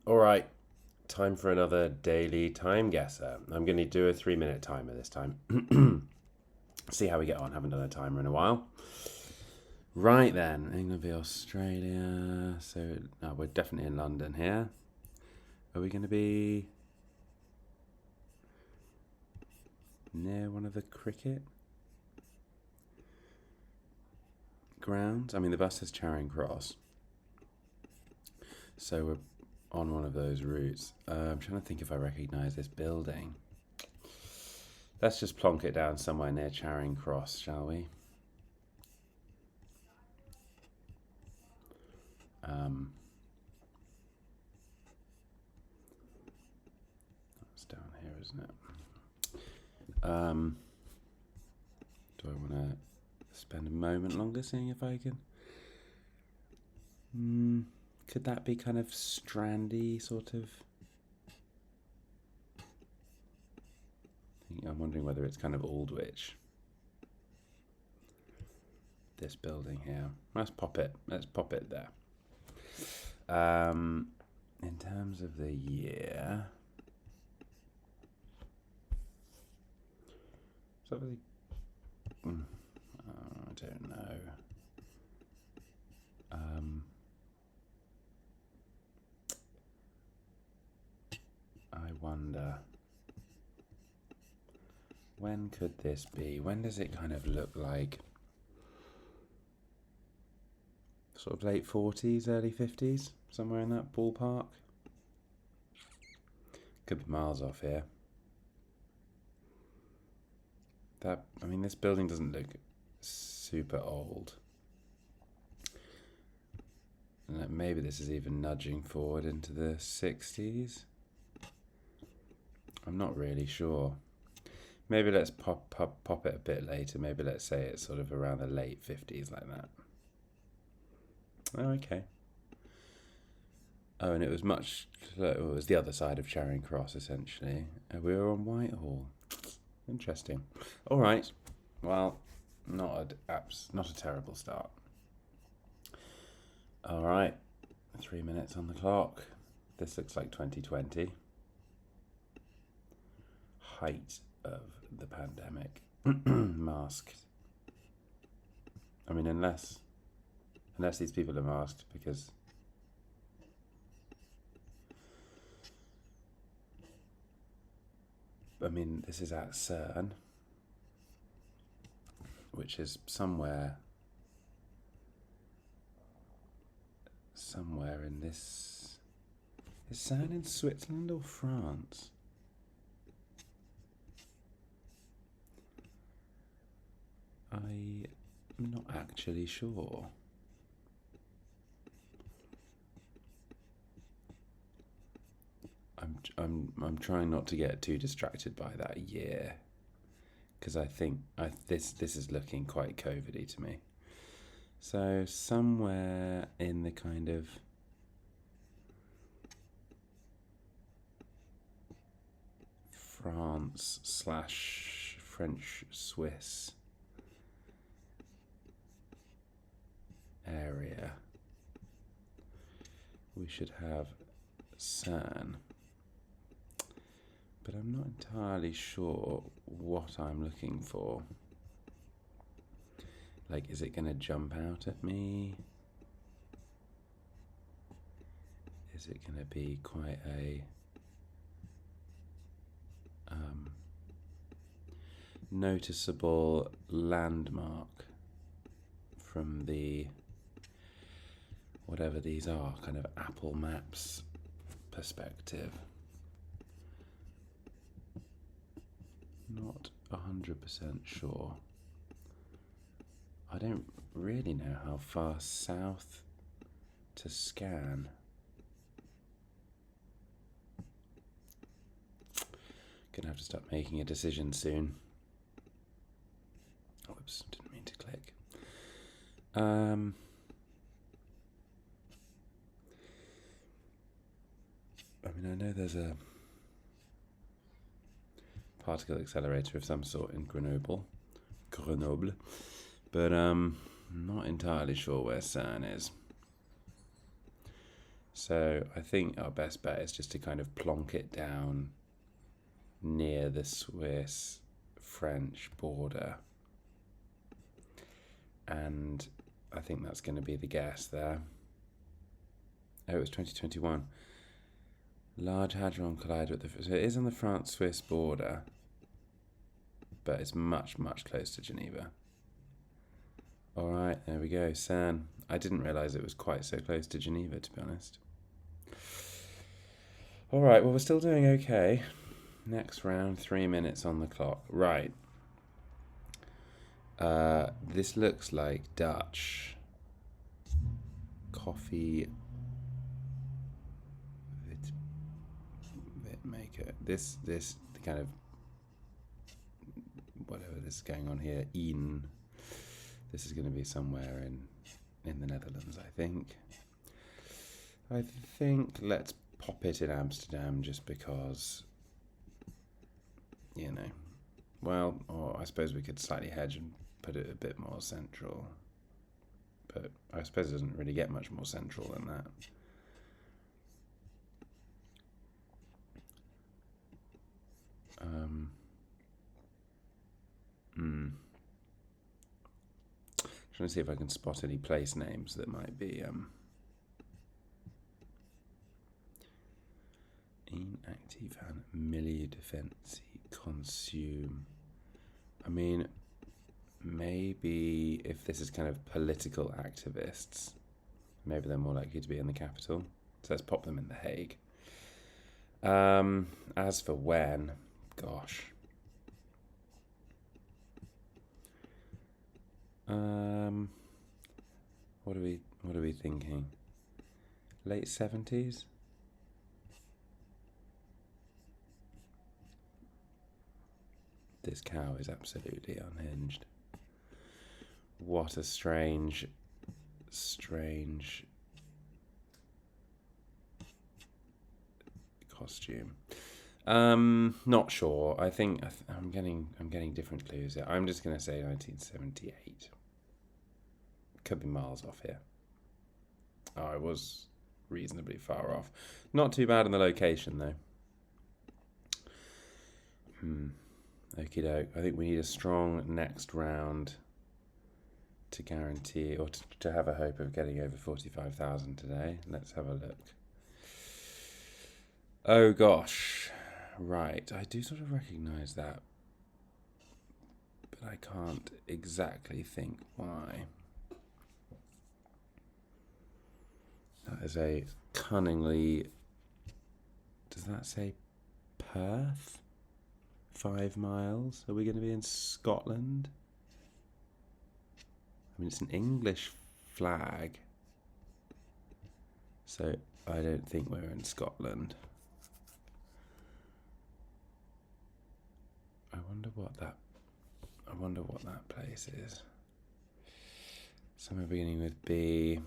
All right, time for another daily time guesser. I'm going to do a 3-minute timer this time. See how we get on. Haven't done a timer in a while. Right then, England v Australia. So we're definitely in London here. Are we going to be near one of the cricket grounds? I mean, the bus says Charing Cross. So we're on one of those routes. I'm trying to think if I recognise this building. Let's just plonk it down somewhere near Charing Cross, shall we? It's down here, isn't it? Do I want to spend a moment longer seeing if I can? Could that be kind of strandy, sort of? I'm wondering whether it's kind of Aldwych. This building here. Let's pop it there. In terms of the year, it's obviously, I don't know. I wonder, when could this be? When does it kind of look like? Sort of late 40s, early 50s, somewhere in that ballpark. Could be miles off here. This building doesn't look super old. Maybe this is even nudging forward into the 60s. I'm not really sure. Maybe let's pop it a bit later. Maybe let's say it's sort of around the late 50s, like that. Oh, okay. Oh, and it was it was the other side of Charing Cross, essentially. We were on Whitehall. Interesting. All right. Well, not a terrible start. All right. 3 minutes on the clock. This looks like 2020. Height of the pandemic. Masked. I mean, unless these people are masked, because this is at CERN, which is somewhere in this. Is CERN in Switzerland or France? I'm not actually sure. I'm trying not to get too distracted by that year, because I think this is looking quite COVID-y to me. So somewhere in the kind of France/French-Swiss area, we should have CERN. But I'm not entirely sure what I'm looking for. Like, is it going to jump out at me? Is it going to be quite a noticeable landmark from the, whatever these are, kind of Apple Maps perspective? Not 100% sure. I don't really know how far south to scan. Gonna have to start making a decision soon. Whoops, didn't mean to click. I know there's a particle accelerator of some sort in Grenoble, but I'm not entirely sure where CERN is. So I think our best bet is just to kind of plonk it down near the Swiss-French border. And I think that's going to be the guess there. Oh, it was 2021. Large Hadron Collider so it is on the France-Swiss border, but it's much, much closer to Geneva. All right, there we go, CERN. I didn't realise it was quite so close to Geneva, to be honest. All right, well, we're still doing okay. Next round, 3 minutes on the clock. Right. This looks like Dutch. Coffee maker. This kind of whatever this is going on here. Ien. This is going to be somewhere in the Netherlands, I think. I think let's pop it in Amsterdam just because, you know. Well, or I suppose we could slightly hedge and put it a bit more central. But I suppose it doesn't really get much more central than that. Trying to see if I can spot any place names that might be inactive and milieu defensi consume. I mean, maybe if this is kind of political activists, maybe they're more likely to be in the capital. So let's pop them in The Hague. As for when, gosh. What are we thinking? Late 70s? This cow is absolutely unhinged. What a strange costume. Not sure. I think I'm getting different clues here. I'm just gonna say 1978. Could be miles off here. Oh, I was reasonably far off. Not too bad in the location though. Okie doke. I think we need a strong next round to guarantee or to have a hope of getting over 45,000 today. Let's have a look. Oh gosh. Right. I do sort of recognise that, but I can't exactly think why. That is a cunningly... Does that say Perth? 5 miles? Are we going to be in Scotland? I mean, it's an English flag, so I don't think we're in Scotland. I wonder what that place is. Somewhere beginning with B.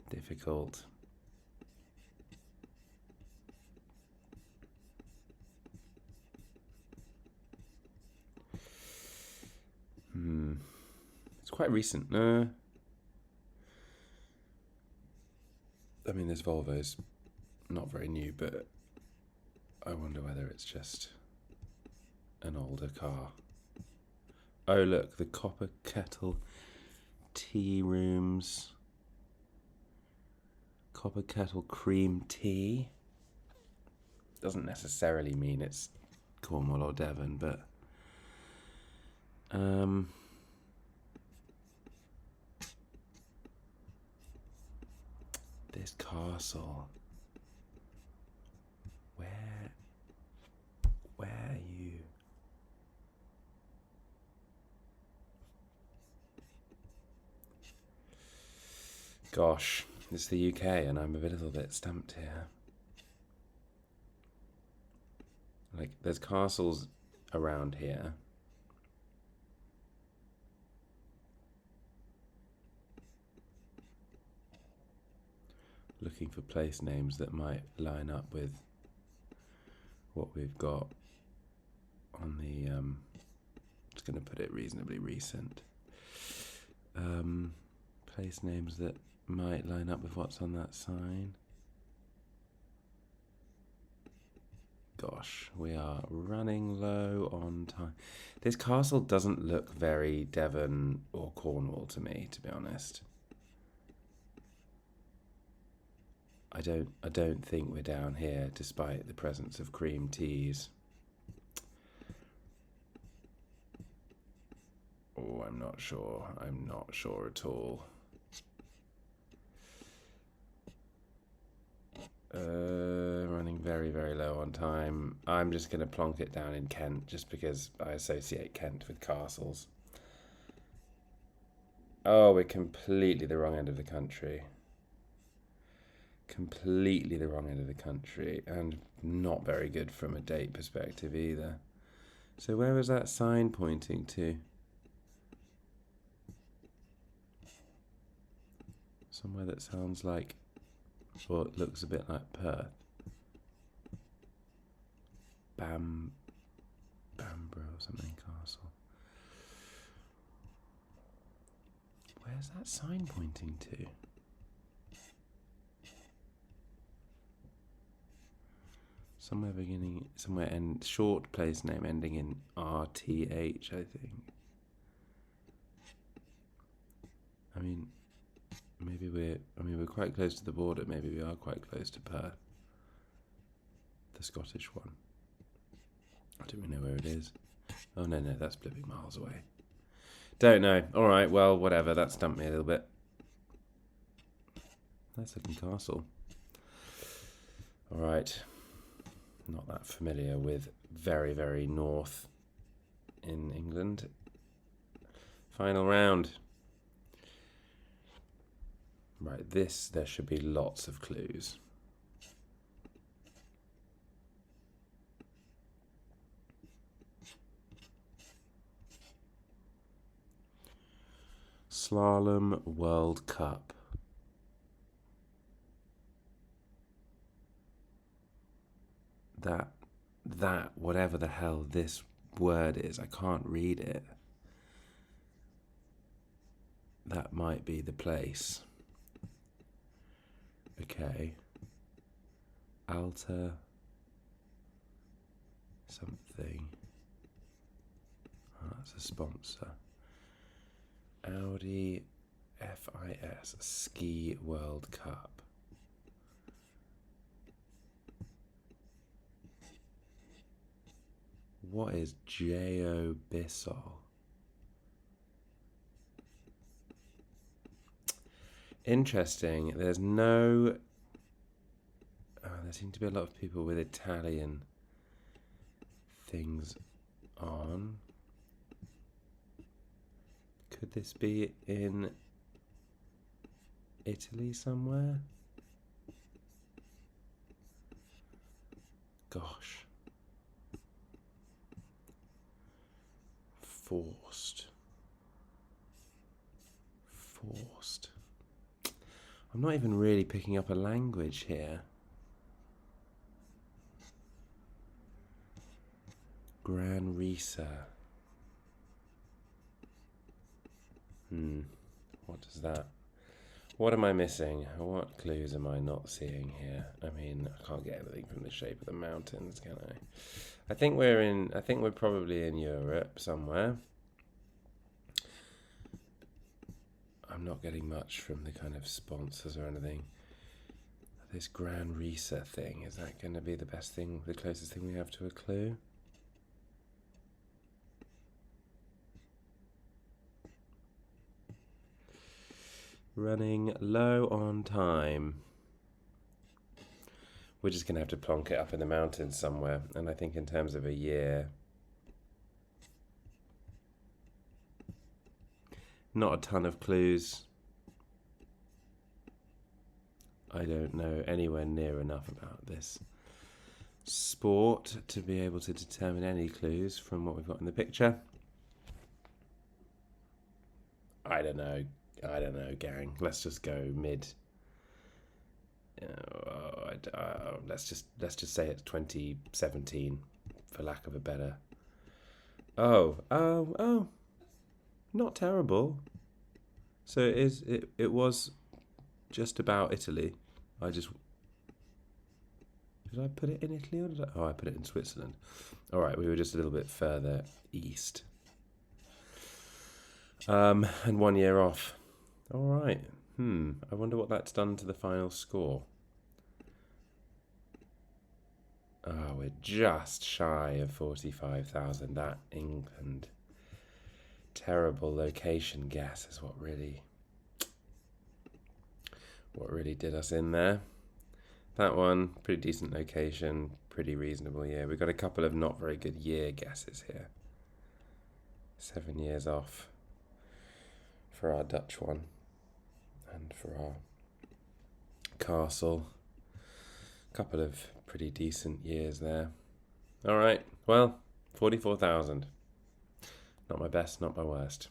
Difficult. It's quite recent. I mean, this Volvo's not very new, but I wonder whether it's just an older car. Oh, look, the Copper Kettle Tea Rooms. Copper Kettle Cream Tea. Doesn't necessarily mean it's Cornwall or Devon, but... this castle. Where are you? Gosh, it's the UK and I'm a little bit stumped here. Like, there's castles around here. Looking for place names that might line up with what we've got on the, just going to put it reasonably recent. Place names that might line up with what's on that sign. gosh, we are running low on time. This castle doesn't look very Devon or Cornwall to me, to be honest. I don't think we're down here, despite the presence of cream teas. Oh, I'm not sure. I'm not sure at all. Running very, very low on time. I'm just going to plonk it down in Kent, just because I associate Kent with castles. Oh, we're completely the wrong end of the country. Completely the wrong end of the country, and not very good from a date perspective either. So where was that sign pointing to? Somewhere that sounds like, or it looks a bit like Perth. Bamborough or something castle. Where's that sign pointing to? Somewhere beginning, somewhere end, short place name ending in RTH, I think. I mean, maybe we're quite close to the border. Maybe we are quite close to Perth, the Scottish one. I don't really know where it is. Oh no, that's blooming miles away. Don't know. All right, well, whatever. That stumped me a little bit. Nice looking castle. All right. Not that familiar with very, very north in England. Final round. Right, there should be lots of clues. Slalom World Cup. That, whatever the hell this word is, I can't read it. That might be the place. Okay. Alta something. Oh, that's a sponsor. Audi FIS Ski World Cup. What is J.O. Bissol? Interesting. There's no... there seem to be a lot of people with Italian things on. Could this be in Italy somewhere? Gosh. Forced. I'm not even really picking up a language here. Gran Risa. What does that... What am I missing? What clues am I not seeing here? I mean, I can't get anything from the shape of the mountains, can I? I think we're probably in Europe somewhere. I'm not getting much from the kind of sponsors or anything. This Gran Risa thing, is that going to be the best thing, the closest thing we have to a clue? Running low on time. We're just going to have to plonk it up in the mountains somewhere. And I think in terms of a year, not a ton of clues. I don't know anywhere near enough about this sport to be able to determine any clues from what we've got in the picture. I don't know, gang. Let's just go mid. Let's just say it's 2017, for lack of a better. Oh, not terrible. So it was just about Italy. Did I put it in Italy or did I? Oh, I put it in Switzerland. All right, we were just a little bit further east. And 1 year off. All right. I wonder what that's done to the final score. Oh, we're just shy of 45,000. That England terrible location guess is what really did us in there. That one, pretty decent location, pretty reasonable year. We've got a couple of not very good year guesses here. 7 years off for our Dutch one and for our castle. A couple of pretty decent years there. All right, well, 44,000. Not my best, not my worst.